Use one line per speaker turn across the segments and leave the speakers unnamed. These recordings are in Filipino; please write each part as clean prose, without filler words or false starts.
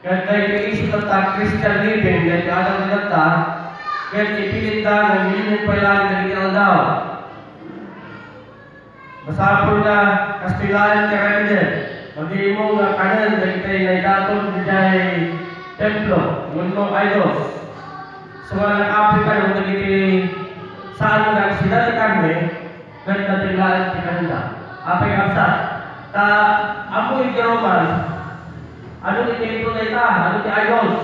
Kahit tayo isu tentang Christian living, kahit ada kita, kahit ipilit na nagilimin pa lang nagilimin daw. Masapul na kastilaan ka rin din. Pag-i mo nga kanan, kahit tayo naidatong di jay templo, mundo idols. So mga nag-Africa nung nagiging saan nga sila di kami, kahit natilaan di kanila. Apay kapsa. Ta, amoy di Roman, ano ni templo na ita, ano ni idols.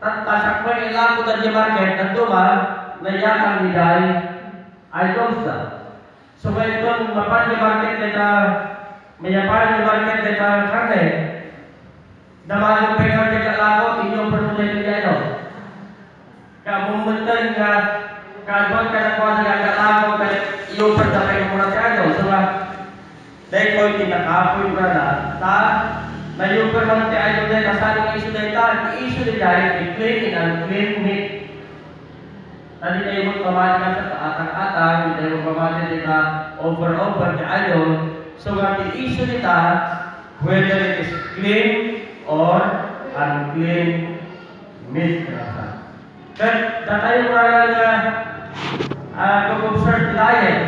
Tasakpan ilang ko na di market, nagduman, nayakang ni jay idols na. So ngayon, mapan di market na ita, mayapan di market na ita kane, naman yung pengar di kalako, inyong pertunay ni idols. Kamumuntan nga kaguan ka na kuha nga kalako kay iyo perdapay mo na tayo so dahil ko tinakapoy na ta na iyo man tayo dahil kasali ng isu dahil isu dahil i-clean and clean meat tadi tayo mo pamali ka sa atang-atang hindi tayo mo pamali ka over tayo so nga isu nita whether it is clean or unclean meat dan tayo mula na kung-observe diet.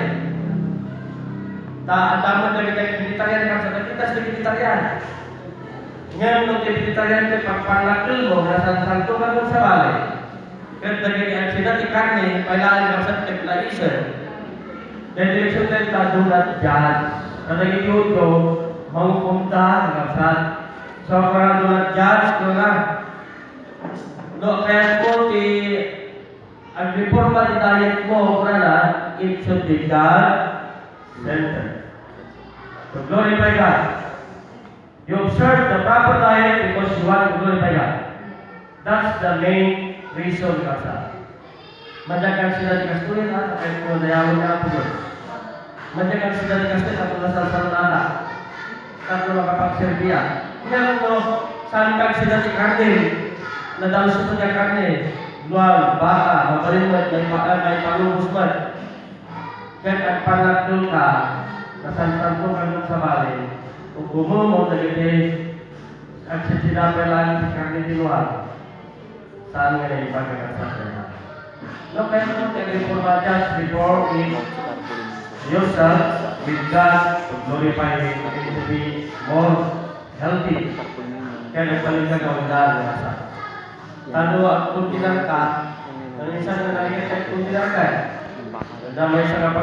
Tama tayo vegetarian kapsa kita sa vegetarian. Ngayon nung vegetarian ko pagpanglakil mo nasa santo ka sa balay. Kaya naging sila ti karne kailangan kapsa temptation. Dan direksyon tayo tadulat dyan. Naging yun ko mangpunta kapsa. So parang dulat dyan ko na. No, kaya po ang reforma di diet mo karena it should be God-centered. So glorify God. You observe the proper diet because you want to glorify God. That's the main reason kasa. Manjakan sila di kastuin at kahit mo dayawin na po. Manjakan sila di kastuin at nasa salunada. At makapagserbiya. Ngayon mo, saan kag sila di kardin? Nadalos ito niya karne, luwag, baka, mabalimot, may palubos man. Kahit ang panagdol ka, nasansanto ka nun sa bali, kung gumumo, nagiging at sinapay lang si karne di luwag, saan nga na ipagkakasasya? No, kaya naman reforma just before we yourself with God to glorify Him and to be more healthy. Kaya nagpalitan ka ang dahil nasa. Tado ang kuntilang ka, ang isang na nakikita ang kuntilang ka, damay sa kapag